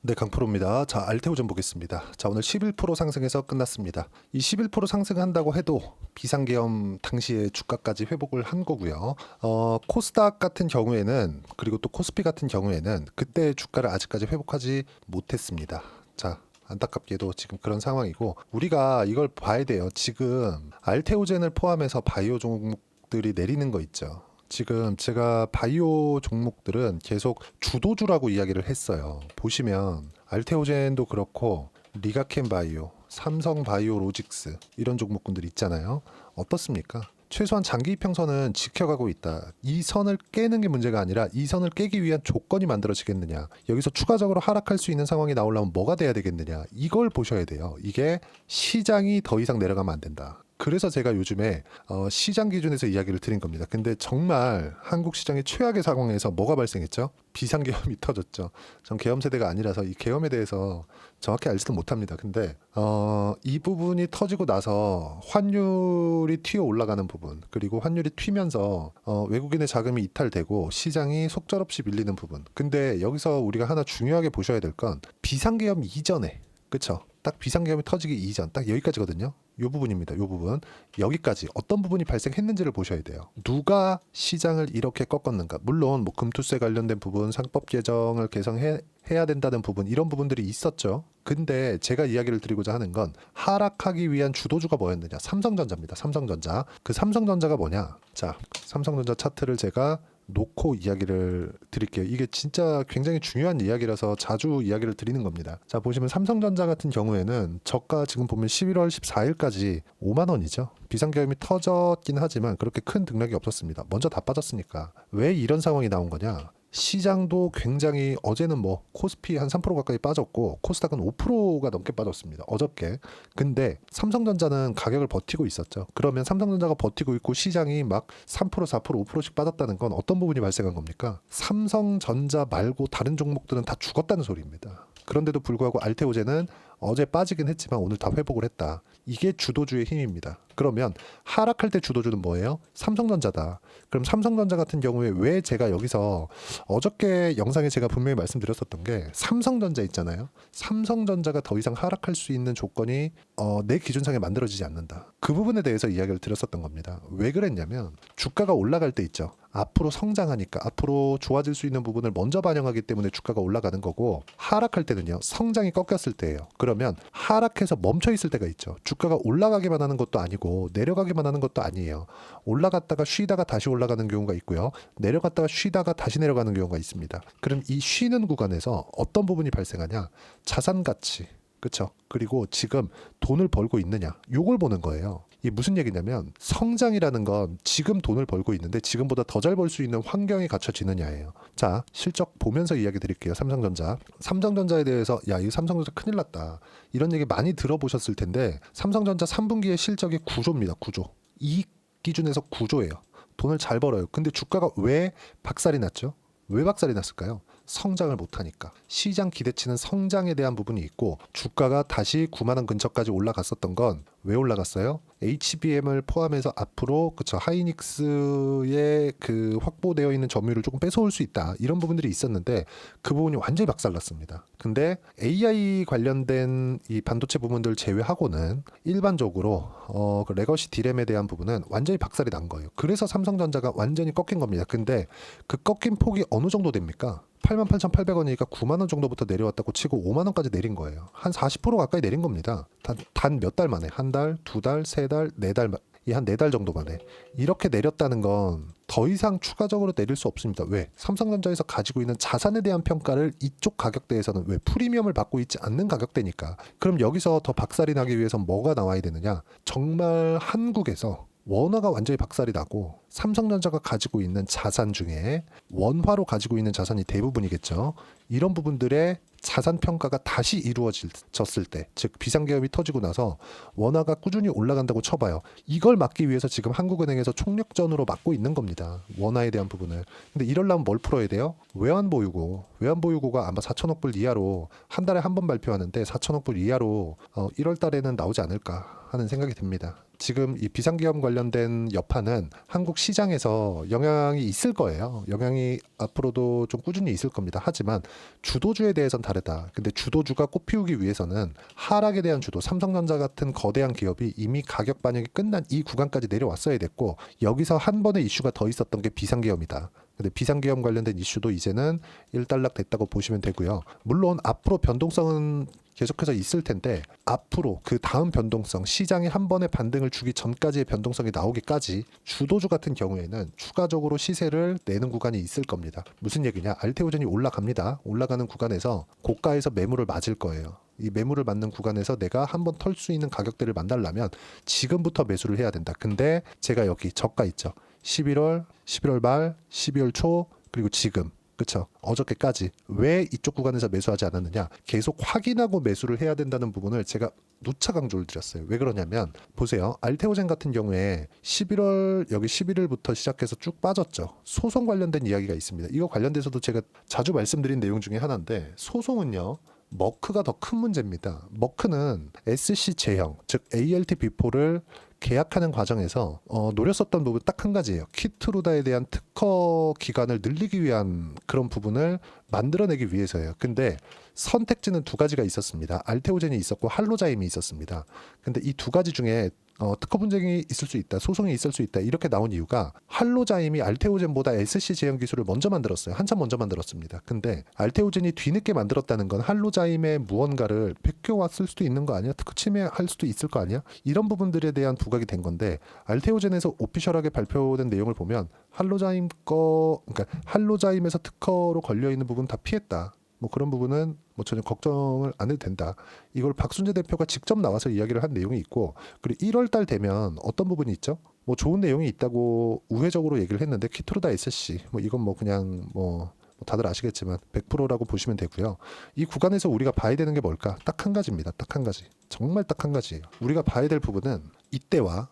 네, 강프로입니다. 자, 알테오전 보겠습니다. 자, 오늘 11% 상승해서 끝났습니다. 이 11% 상승한다고 해도 비상계엄 당시에 주가까지 회복을 한 거고요. 코스닥 같은 경우에는, 그리고 또 코스피 같은 경우에는 그때 주가를 아직까지 회복하지 못했습니다. 자, 안타깝게도 지금 그런 상황이고, 우리가 이걸 봐야 돼요. 지금 알테오젠을 포함해서 바이오 종목들이 내리는 거 있죠. 지금 제가 바이오 종목들은 계속 주도주라고 이야기를 했어요. 보시면 알테오젠도 그렇고 리가켄 바이오, 삼성 바이오 로직스 이런 종목군들 있잖아요. 어떻습니까? 최소한 장기 이평선은 지켜가고 있다. 이 선을 깨는 게 문제가 아니라 이 선을 깨기 위한 조건이 만들어지겠느냐. 여기서 추가적으로 하락할 수 있는 상황이 나오려면 뭐가 돼야 되겠느냐. 이걸 보셔야 돼요. 이게 시장이 더 이상 내려가면 안 된다. 그래서 제가 요즘에 시장 기준에서 이야기를 드린 겁니다. 근데 정말 한국 시장의 최악의 상황에서 뭐가 발생했죠? 비상계엄이 터졌죠. 전 계엄 세대가 아니라서 이 계엄에 대해서 정확히 알지도 못합니다. 근데 이 부분이 터지고 나서 환율이 튀어 올라가는 부분, 그리고 환율이 튀면서 외국인의 자금이 이탈되고 시장이 속절없이 밀리는 부분. 근데 여기서 우리가 하나 중요하게 보셔야 될 건 비상계엄 이전에, 그쵸? 딱 비상계엄이 터지기 이전, 딱 여기까지거든요. 요 부분입니다. 요 부분. 여기까지 어떤 부분이 발생했는지를 보셔야 돼요. 누가 시장을 이렇게 꺾었는가. 물론 뭐 금투세 관련된 부분, 상법 개정을 개정해야 된다는 부분, 이런 부분들이 있었죠. 근데 제가 이야기를 드리고자 하는 건 하락하기 위한 주도주가 뭐였느냐. 삼성전자입니다. 삼성전자. 그 삼성전자가 뭐냐. 자, 삼성전자 차트를 제가 놓고 이야기를 드릴게요. 이게 진짜 굉장히 중요한 이야기라서 자주 이야기를 드리는 겁니다. 자, 보시면 삼성전자 같은 경우에는 저가 지금 보면 11월 14일까지 5만 원이죠. 비상계엄이 터졌긴 하지만 그렇게 큰 등락이 없었습니다. 먼저 다 빠졌으니까. 왜 이런 상황이 나온 거냐? 시장도 굉장히, 어제는 뭐 코스피 한 3% 가까이 빠졌고 코스닥은 5%가 넘게 빠졌습니다. 어저께. 근데 삼성전자는 가격을 버티고 있었죠. 그러면 삼성전자가 버티고 있고 시장이 막 3%, 4%, 5%씩 빠졌다는 건 어떤 부분이 발생한 겁니까? 삼성전자 말고 다른 종목들은 다 죽었다는 소리입니다. 그런데도 불구하고 알테오젠은 어제 빠지긴 했지만 오늘 다 회복을 했다. 이게 주도주의 힘입니다. 그러면 하락할 때 주도주는 뭐예요? 삼성전자다. 그럼 삼성전자 같은 경우에 왜 제가 여기서 어저께 영상에 제가 분명히 말씀드렸었던 게, 삼성전자 있잖아요. 삼성전자가 더 이상 하락할 수 있는 조건이 내 기준상에 만들어지지 않는다. 그 부분에 대해서 이야기를 드렸었던 겁니다. 왜 그랬냐면 주가가 올라갈 때 있죠. 앞으로 성장하니까, 앞으로 좋아질 수 있는 부분을 먼저 반영하기 때문에 주가가 올라가는 거고, 하락할 때는요, 성장이 꺾였을 때예요. 그러면 하락해서 멈춰 있을 때가 있죠. 주가가 올라가기만 하는 것도 아니고 내려가기만 하는 것도 아니에요. 올라갔다가 쉬다가 다시 올라가는 경우가 있고요. 내려갔다가 쉬다가 다시 내려가는 경우가 있습니다. 그럼 이 쉬는 구간에서 어떤 부분이 발생하냐? 자산 가치, 그렇죠? 그리고 지금 돈을 벌고 있느냐, 요걸 보는 거예요. 이게 무슨 얘기냐면, 성장이라는 건 지금 돈을 벌고 있는데 지금보다 더 잘 벌 수 있는 환경이 갖춰지느냐예요. 자, 실적 보면서 이야기 드릴게요. 삼성전자에 대해서 야, 이 삼성전자 큰일 났다, 이런 얘기 많이 들어보셨을 텐데, 삼성전자 3분기의 실적이 9조입니다. 9조. 이익 기준에서 9조예요. 돈을 잘 벌어요. 근데 주가가 왜 박살이 났죠? 왜 박살이 났을까요? 성장을 못하니까. 시장 기대치는 성장에 대한 부분이 있고, 주가가 다시 9만 원 근처까지 올라갔었던 건 왜 올라갔어요? HBM을 포함해서 앞으로, 그쵸, 하이닉스의 그 확보되어 있는 점유율을 조금 뺏어올 수 있다, 이런 부분들이 있었는데 그 부분이 완전히 박살났습니다. 근데 AI 관련된 이 반도체 부분들 제외하고는 일반적으로 그 레거시 디램에 대한 부분은 완전히 박살이 난 거예요. 그래서 삼성전자가 완전히 꺾인 겁니다. 근데 그 꺾인 폭이 어느 정도 됩니까? 88,800원이니까 9만 원 정도부터 내려왔다고 치고 5만 원까지 내린 거예요. 한 40% 가까이 내린 겁니다. 단 몇 달 만에, 한 달, 두 달, 세 달, 네 달, 이 한 네 달 정도 만에 이렇게 내렸다는 건 더 이상 추가적으로 내릴 수 없습니다. 왜? 삼성전자에서 가지고 있는 자산에 대한 평가를 이쪽 가격대에서는, 왜? 프리미엄을 받고 있지 않는 가격대니까. 그럼 여기서 더 박살이 나기 위해서 뭐가 나와야 되느냐? 정말 한국에서 원화가 완전히 박살이 나고 삼성전자가 가지고 있는 자산 중에 원화로 가지고 있는 자산이 대부분이겠죠. 이런 부분들의 자산 평가가 다시 이루어졌을 때, 즉 비상계엄이 터지고 나서 원화가 꾸준히 올라간다고 쳐봐요. 이걸 막기 위해서 지금 한국은행에서 총력전으로 막고 있는 겁니다. 원화에 대한 부분을. 근데 이러려면 뭘 풀어야 돼요? 외환보유고가 아마 4천억 불 이하로 한 달에 한 번 발표하는데 4천억 불 이하로 1월 달에는 나오지 않을까 하는 생각이 듭니다. 지금 이 비상계엄 관련된 여파는 한국 시장에서 영향이 있을 거예요. 영향이 앞으로도 좀 꾸준히 있을 겁니다. 하지만 주도주에 대해서는 다르다. 근데 주도주가 꽃피우기 위해서는 하락에 대한 주도, 삼성전자 같은 거대한 기업이 이미 가격 반영이 끝난 이 구간까지 내려왔어야 됐고, 여기서 한 번의 이슈가 더 있었던 게 비상계엄이다. 근데 비상계엄 관련된 이슈도 이제는 일단락 됐다고 보시면 되고요. 물론 앞으로 변동성은 계속해서 있을 텐데, 앞으로 그 다음 변동성, 시장이 한 번의 반등을 주기 전까지의 변동성이 나오기까지 주도주 같은 경우에는 추가적으로 시세를 내는 구간이 있을 겁니다. 무슨 얘기냐? 알테오젠이 올라갑니다. 올라가는 구간에서 고가에서 매물을 맞을 거예요. 이 매물을 맞는 구간에서 내가 한번 털 수 있는 가격대를 만나려면 지금부터 매수를 해야 된다. 근데 제가 여기 저가 있죠. 11월 말, 12월 초, 그리고 지금, 그쵸? 어저께까지 왜 이쪽 구간에서 매수하지 않았느냐? 계속 확인하고 매수를 해야 된다는 부분을 제가 누차 강조를 드렸어요. 왜 그러냐면 보세요. 알테오젠 같은 경우에 11월 여기 11일부터 시작해서 쭉 빠졌죠. 소송 관련된 이야기가 있습니다. 이거 관련돼서도 제가 자주 말씀드린 내용 중에 하나인데, 소송은요, 머크가 더 큰 문제입니다. 머크는 SC 제형, 즉 ALT 비포를 계약하는 과정에서 노렸었던 부분 딱 한 가지예요. 키트루다에 대한 특허 기간을 늘리기 위한 그런 부분을 만들어내기 위해서예요. 근데 선택지는 두 가지가 있었습니다. 알테오젠이 있었고 할로자임이 있었습니다. 근데 이 두 가지 중에 특허 분쟁이 있을 수 있다, 소송이 있을 수 있다, 이렇게 나온 이유가 할로자임이 알테오젠보다 SC 제형 기술을 먼저 만들었어요. 한참 먼저 만들었습니다. 근데 알테오젠이 뒤늦게 만들었다는 건 할로자임의 무언가를 베껴왔을 수도 있는 거 아니야? 특허 침해할 수도 있을 거 아니야? 이런 부분들에 대한 부각이 된 건데, 알테오젠에서 오피셜하게 발표된 내용을 보면 그러니까 할로자임에서 특허로 걸려 있는 부분 다 피했다. 뭐 그런 부분은 뭐 전혀 걱정을 안 해도 된다. 이걸 박순재 대표가 직접 나와서 이야기를 한 내용이 있고, 그리고 1월 달 되면 어떤 부분이 있죠? 뭐 좋은 내용이 있다고 우회적으로 얘기를 했는데, 키트루다 SC 뭐 이건 뭐 그냥 뭐 다들 아시겠지만 100%라고 보시면 되고요. 이 구간에서 우리가 봐야 되는 게 뭘까? 딱 한 가지입니다. 딱 한 가지. 정말 딱 한 가지예요. 우리가 봐야 될 부분은 이때와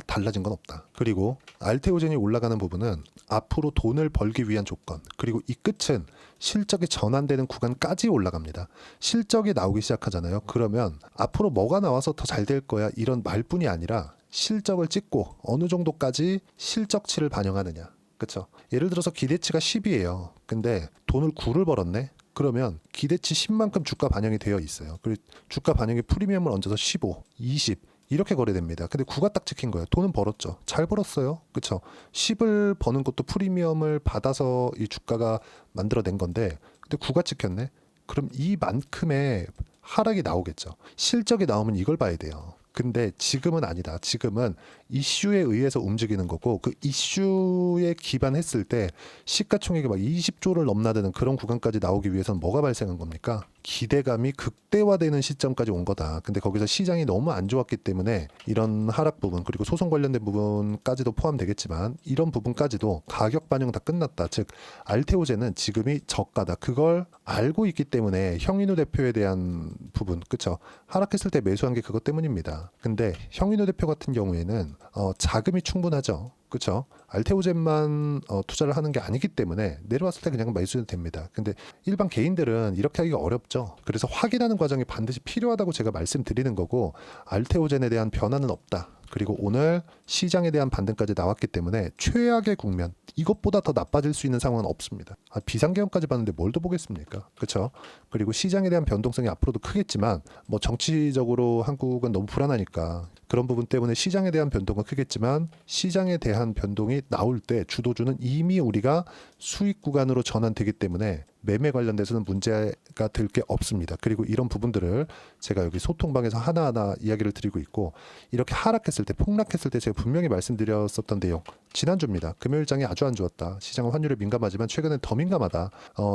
달라진 건 없다. 그리고 알테오젠이 올라가는 부분은 앞으로 돈을 벌기 위한 조건, 그리고 이 끝은 실적이 전환되는 구간까지 올라갑니다. 실적이 나오기 시작하잖아요. 그러면 앞으로 뭐가 나와서 더 잘 될 거야, 이런 말뿐이 아니라 실적을 찍고 어느 정도까지 실적치를 반영하느냐. 그렇죠? 예를 들어서 기대치가 10이에요. 근데 돈을 9를 벌었네. 그러면 기대치 10만큼 주가 반영이 되어 있어요. 그리고 주가 반영에 프리미엄을 얹어서 15, 20 이렇게 거래됩니다. 근데 9가 딱 찍힌 거예요. 돈은 벌었죠. 잘 벌었어요. 그렇죠? 10을 버는 것도 프리미엄을 받아서 이 주가가 만들어낸 건데, 근데 9가 찍혔네. 그럼 이만큼의 하락이 나오겠죠. 실적이 나오면 이걸 봐야 돼요. 근데 지금은 아니다. 지금은 이슈에 의해서 움직이는 거고, 그 이슈에 기반했을 때 시가총액이 막 20조를 넘나드는 그런 구간까지 나오기 위해서는 뭐가 발생한 겁니까? 기대감이 극대화되는 시점까지 온 거다. 근데 거기서 시장이 너무 안 좋았기 때문에 이런 하락 부분, 그리고 소송 관련된 부분까지도 포함되겠지만 이런 부분까지도 가격 반영 다 끝났다. 즉 알테오젠은 지금이 저가다. 그걸 알고 있기 때문에 형인우 대표에 대한 부분, 그쵸? 하락했을 때 매수한 게 그것 때문입니다. 근데 형인우 대표 같은 경우에는 자금이 충분하죠. 그렇죠? 알테오젠만 투자를 하는 게 아니기 때문에 내려왔을 때 그냥 매수해도 됩니다. 근데 일반 개인들은 이렇게 하기가 어렵죠. 그래서 확인하는 과정이 반드시 필요하다고 제가 말씀드리는 거고, 알테오젠에 대한 변화는 없다. 그리고 오늘 시장에 대한 반등까지 나왔기 때문에 최악의 국면, 이것보다 더 나빠질 수 있는 상황은 없습니다. 비상계엄까지 봤는데 뭘 더 보겠습니까? 그렇죠? 그리고 시장에 대한 변동성이 앞으로도 크겠지만, 뭐 정치적으로 한국은 너무 불안하니까 그런 부분 때문에 시장에 대한 변동은 크겠지만, 시장에 대한 변동이 나올 때 주도주는 이미 우리가 수익 구간으로 전환되기 때문에 매매 관련돼서는 문제가 될 게 없습니다. 그리고 이런 부분들을 제가 여기 소통방에서 하나하나 이야기를 드리고 있고, 이렇게 하락했을 때, 폭락했을 때 제가 분명히 말씀드렸었던 내용, 지난주입니다. 금요일장이 아주 안 좋았다. 시장은 환율에 민감하지만 최근엔 더 민감하다.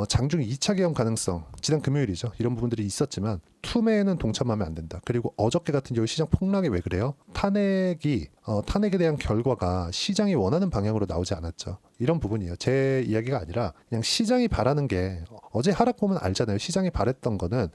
장중 2차 계엄 가능성, 지난 금요일이죠. 이런 부분들이 있었지만 투매에는 동참하면 안 된다. 그리고 어저께 같은 경우 시장 폭락이 왜 그래요? 탄핵에 대한 결과가 시장이 원하는 방향으로 나오지 않았죠. 이런 부분이에요. 제 이야기가 아니라 그냥 시장이 바라는 게, 어제 하락 보면 알잖아요. 시장이 바랬던 거는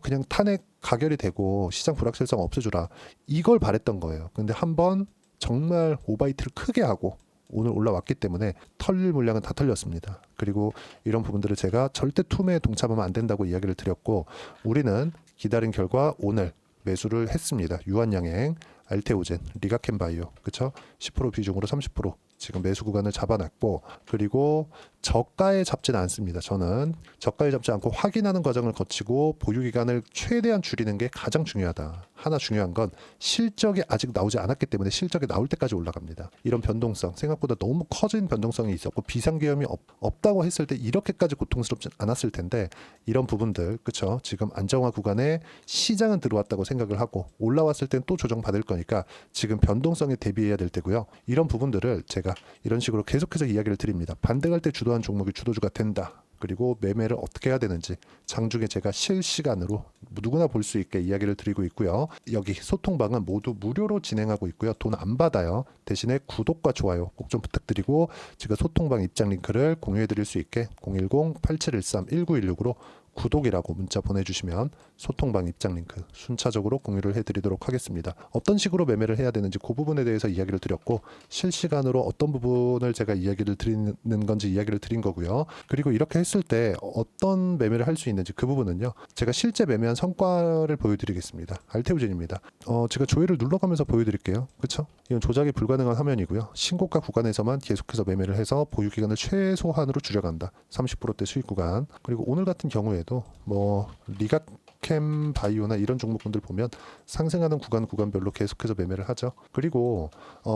그냥 탄핵 가결이 되고 시장 불확실성 없애주라, 이걸 바랬던 거예요. 근데 한번 정말 오바이트를 크게 하고 오늘 올라왔기 때문에 털릴 물량은 다 털렸습니다. 그리고 이런 부분들을 제가 절대 투매에 동참하면 안 된다고 이야기를 드렸고, 우리는 기다린 결과 오늘 매수를 했습니다. 유한양행, 알테오젠, 리가켄바이오, 그쵸? 10% 비중으로 30% 지금 매수 구간을 잡아놨고, 그리고 저가에 잡지는 않습니다. 저는 저가에 잡지 않고 확인하는 과정을 거치고 보유 기간을 최대한 줄이는 게 가장 중요하다. 하나 중요한 건 실적이 아직 나오지 않았기 때문에 실적이 나올 때까지 올라갑니다. 이런 변동성, 생각보다 너무 커진 변동성이 있었고 비상계엄이 없다고 했을 때 이렇게까지 고통스럽진 않았을 텐데, 이런 부분들, 그쵸? 지금 안정화 구간에 시장은 들어왔다고 생각을 하고 올라왔을 땐 또 조정받을 거니까 지금 변동성에 대비해야 될 때고요. 이런 부분들을 제가 이런 식으로 계속해서 이야기를 드립니다. 반등할 때 주도한 종목이 주도주가 된다. 그리고 매매를 어떻게 해야 되는지 장중에 제가 실시간으로 누구나 볼 수 있게 이야기를 드리고 있고요. 여기 소통방은 모두 무료로 진행하고 있고요. 돈 안 받아요. 대신에 구독과 좋아요 꼭 좀 부탁드리고, 제가 소통방 입장 링크를 공유해 드릴 수 있게 010-8713-1916으로 구독이라고 문자 보내주시면 소통방 입장 링크 순차적으로 공유를 해드리도록 하겠습니다. 어떤 식으로 매매를 해야 되는지 그 부분에 대해서 이야기를 드렸고, 실시간으로 어떤 부분을 제가 이야기를 드리는 건지 이야기를 드린 거고요. 그리고 이렇게 했을 때 어떤 매매를 할 수 있는지 그 부분은요, 제가 실제 매매한 성과를 보여드리겠습니다. 알테오젠입니다. 제가 조회를 눌러가면서 보여드릴게요. 그쵸? 이건 조작이 불가능한 화면이고요. 신고가 구간에서만 계속해서 매매를 해서 보유 기간을 최소한으로 줄여간다. 30%대 수익 구간. 그리고 오늘 같은 경우에도 뭐 리가캠 바이오나 이런 종목군들 보면 상승하는 구간별로 계속해서 매매를 하죠. 그리고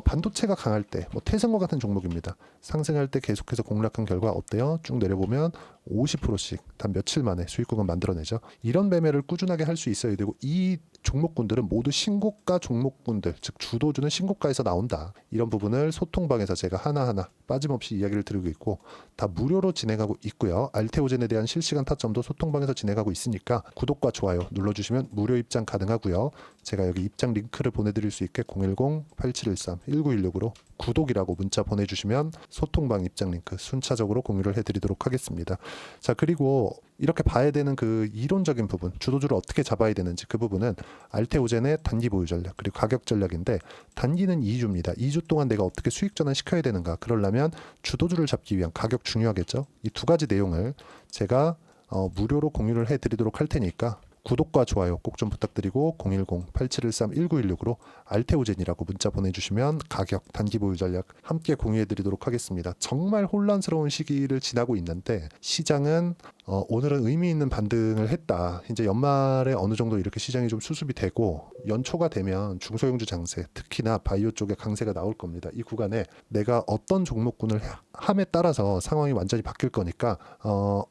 반도체가 강할 때, 뭐 태생과 같은 종목입니다. 상승할 때 계속해서 공략한 결과 어때요? 쭉 내려보면 50%씩 단 며칠 만에 수익 구간 만들어내죠. 이런 매매를 꾸준하게 할 수 있어야 되고, 이 종목군들은 모두 신고가 종목군들, 즉 주도주는 신고가에서 나온다. 이런 부분을 소통방에서 제가 하나하나 빠짐없이 이야기를 드리고 있고, 다 무료로 진행하고 있고요. 알테오젠에 대한 실시간 타점도 소통방에서 진행하고 있으니까 구독과 좋아요 눌러주시면 무료 입장 가능하고요. 제가 여기 입장 링크를 보내드릴 수 있게 010-8713-1916으로 구독이라고 문자 보내주시면 소통방 입장 링크 순차적으로 공유를 해드리도록 하겠습니다. 자, 그리고 이렇게 봐야 되는 그 이론적인 부분, 주도주를 어떻게 잡아야 되는지 그 부분은 알테오젠의 단기 보유 전략 그리고 가격 전략인데, 단기는 2주입니다. 2주 동안 내가 어떻게 수익 전환 시켜야 되는가, 그러려면 주도주를 잡기 위한 가격 중요하겠죠. 이 두 가지 내용을 제가 무료로 공유를 해드리도록 할 테니까 구독과 좋아요 꼭 좀 부탁드리고 010-8713-1916으로 알테오젠이라고 문자 보내주시면 가격, 단기 보유 전략 함께 공유해드리도록 하겠습니다. 정말 혼란스러운 시기를 지나고 있는데 시장은 오늘은 의미 있는 반등을 했다. 이제 연말에 어느 정도 이렇게 시장이 좀 수습이 되고 연초가 되면 중소형주 장세, 특히나 바이오 쪽에 강세가 나올 겁니다. 이 구간에 내가 어떤 종목군을 함에 따라서 상황이 완전히 바뀔 거니까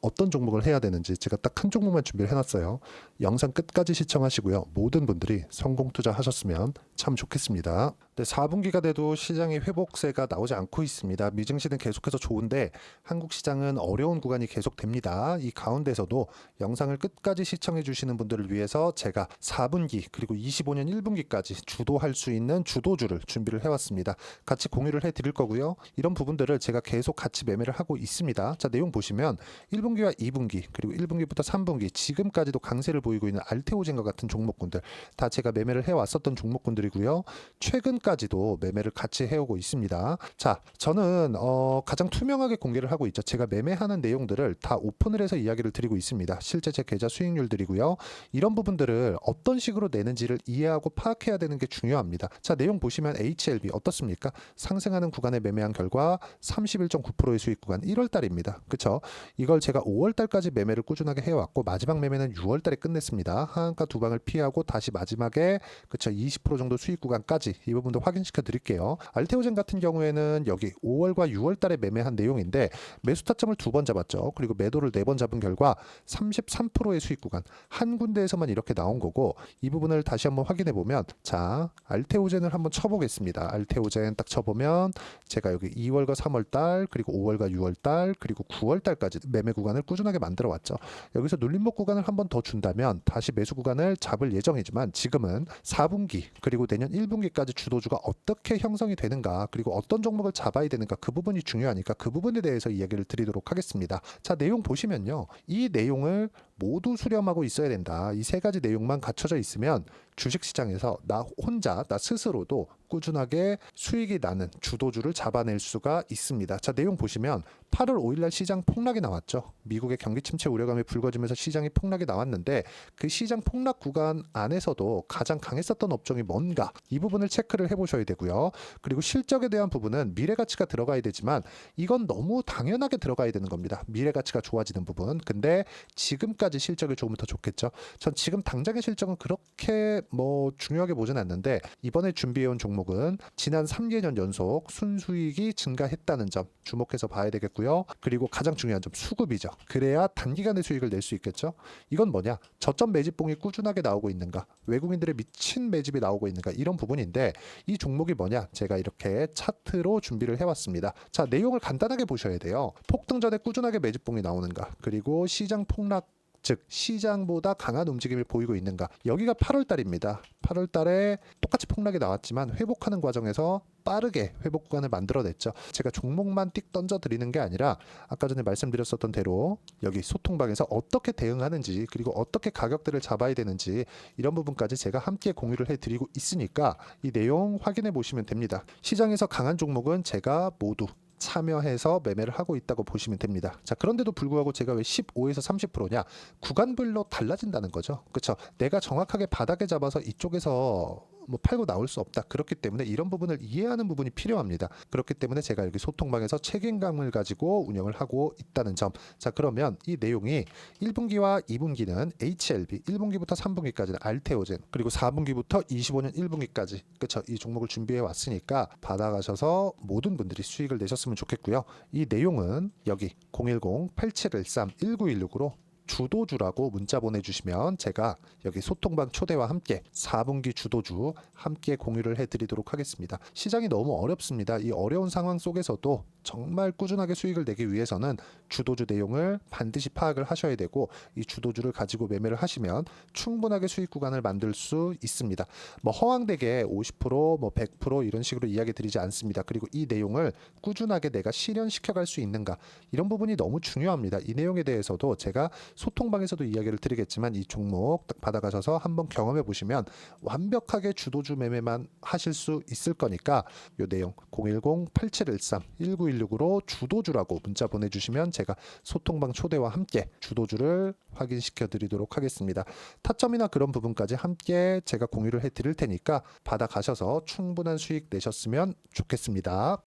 어떤 종목을 해야 되는지 제가 딱 한 종목만 준비를 해놨어요. 영상 끝까지 시청하시고요. 모든 분들이 성공 투자하셨으면 참 좋겠습니다. 네, 4분기가 돼도 시장의 회복세가 나오지 않고 있습니다. 미증시는 계속해서 좋은데 한국 시장은 어려운 구간이 계속됩니다. 이 가운데서도 영상을 끝까지 시청해 주시는 분들을 위해서 제가 4분기 그리고 25년 1분기까지 주도할 수 있는 주도주를 준비를 해왔습니다. 같이 공유를 해드릴 거고요. 이런 부분들을 제가 계속 같이 매매를 하고 있습니다. 자, 내용 보시면 1분기와 2분기 그리고 1분기부터 3분기 지금까지도 강세를 보이고 있는 알테오젠과 같은 종목군들 다 제가 매매를 해왔었던 종목군들이고요. 최근까지도 매매를 같이 해오고 있습니다. 자, 저는 가장 투명하게 공개를 하고 있죠. 제가 매매하는 내용들을 다 오픈을 해서 이야기를 드리고 있습니다. 실제 제 계좌 수익률들이고요. 이런 부분들을 어떤 식으로 내는지를 이해하고 파악해야 되는 게 중요합니다. 자, 내용 보시면 HLB 어떻습니까? 상승하는 구간에 매매한 결과 31.9%의 수익 구간 1월 달입니다. 그쵸? 이걸 제가 5월 달까지 매매를 꾸준하게 해왔고 마지막 매매는 6월 달에 끝냈습니다. 하한가 두 방을 피하고 다시 마지막에 그쵸 20% 정도 수익 구간까지 이 부분도 확인시켜 드릴게요. 알테오젠 같은 경우에는 여기 5월과 6월 달에 매매한 내용인데 매수 타점을 2번 잡았죠. 그리고 매도를 4번 잡은 결과 33%의 수익 구간 한 군데에서만 이렇게 나온 거고, 이 부분을 다시 한번 확인해 보면 자, 알테오젠을 한번 쳐보겠습니다. 알테오젠 딱 쳐보면 제가 여기 2월과 3월 달 그리고 5월과 6월 달 그리고 9월 달까지 매매 구간을 꾸준하게 만들어 왔죠. 여기서 눌림목 구간을 한번 더 준다면 다시 매수 구간을 잡을 예정이지만 지금은 4분기 그리고 내년 1분기까지 주도주가 어떻게 형성이 되는가 그리고 어떤 종목을 잡아야 되는가 그 부분이 중요하니까 그 부분에 대해서 이야기를 드리도록 하겠습니다. 자, 내용 보시면요. 이 내용을 모두 수렴하고 있어야 된다. 이 세 가지 내용만 갖춰져 있으면 주식시장에서 나 혼자, 나 스스로도 꾸준하게 수익이 나는 주도주를 잡아낼 수가 있습니다. 자, 내용 보시면 8월 5일날 시장 폭락이 나왔죠. 미국의 경기 침체 우려감이 불거지면서 시장이 폭락이 나왔는데 그 시장 폭락 구간 안에서도 가장 강했었던 업종이 뭔가 이 부분을 체크를 해보셔야 되고요. 그리고 실적에 대한 부분은 미래가치가 들어가야 되지만 이건 너무 당연하게 들어가야 되는 겁니다. 미래가치가 좋아지는 부분. 근데 지금까지 실적이 조금 더 좋겠죠. 전 지금 당장의 실적은 그렇게 중요하게 보진 않는데 이번에 준비해온 종목은 지난 3개년 연속 순수익이 증가했다는 점 주목해서 봐야 되겠고요. 그리고 가장 중요한 점 수급이죠. 그래야 단기간에 수익을 낼 수 있겠죠. 이건 뭐냐? 저점 매집봉이 꾸준하게 나오고 있는가? 외국인들의 미친 매집이 나오고 있는가? 이런 부분인데 이 종목이 뭐냐? 제가 이렇게 차트로 준비를 해왔습니다. 자, 내용을 간단하게 보셔야 돼요. 폭등 전에 꾸준하게 매집봉이 나오는가? 그리고 시장 폭락 즉 시장보다 강한 움직임을 보이고 있는가. 여기가 8월 달입니다. 8월 달에 똑같이 폭락이 나왔지만 회복하는 과정에서 빠르게 회복 구간을 만들어냈죠. 제가 종목만 띡 던져 드리는 게 아니라 아까 전에 말씀드렸었던 대로 여기 소통방에서 어떻게 대응하는지 그리고 어떻게 가격들을 잡아야 되는지 이런 부분까지 제가 함께 공유를 해드리고 있으니까 이 내용 확인해 보시면 됩니다. 시장에서 강한 종목은 제가 모두 참여해서 매매를 하고 있다고 보시면 됩니다. 자, 그런데도 불구하고 제가 왜 15에서 30%냐? 구간별로 달라진다는 거죠. 그렇죠? 내가 정확하게 바닥에 잡아서 이쪽에서 팔고 나올 수 없다. 그렇기 때문에 이런 부분을 이해하는 부분이 필요합니다. 그렇기 때문에 제가 여기 소통방에서 책임감을 가지고 운영을 하고 있다는 점. 자, 그러면 이 내용이 1분기와 2분기는 HLB, 1분기부터 3분기까지는 알테오젠, 그리고 4분기부터 25년 1분기까지 그렇죠? 이 종목을 준비해 왔으니까 받아가셔서 모든 분들이 수익을 내셨으면 좋겠고요. 이 내용은 여기 010-8713-1916으로 주도주라고 문자 보내주시면 제가 여기 소통방 초대와 함께 4분기 주도주 함께 공유를 해드리도록 하겠습니다. 시장이 너무 어렵습니다. 이 어려운 상황 속에서도 정말 꾸준하게 수익을 내기 위해서는 주도주 내용을 반드시 파악을 하셔야 되고 이 주도주를 가지고 매매를 하시면 충분하게 수익 구간을 만들 수 있습니다. 허황되게 50%, 100% 이런 식으로 이야기 드리지 않습니다. 그리고 이 내용을 꾸준하게 내가 실현시켜 갈 수 있는가 이런 부분이 너무 중요합니다. 이 내용에 대해서도 제가 소통방에서도 이야기를 드리겠지만 이 종목 딱 받아가셔서 한번 경험해 보시면 완벽하게 주도주 매매만 하실 수 있을 거니까 이 내용 010-8713-1916으로 주도주라고 문자 보내주시면 제가 소통방 초대와 함께 주도주를 확인시켜 드리도록 하겠습니다. 타점이나 그런 부분까지 함께 제가 공유를 해 드릴 테니까 받아가셔서 충분한 수익 내셨으면 좋겠습니다.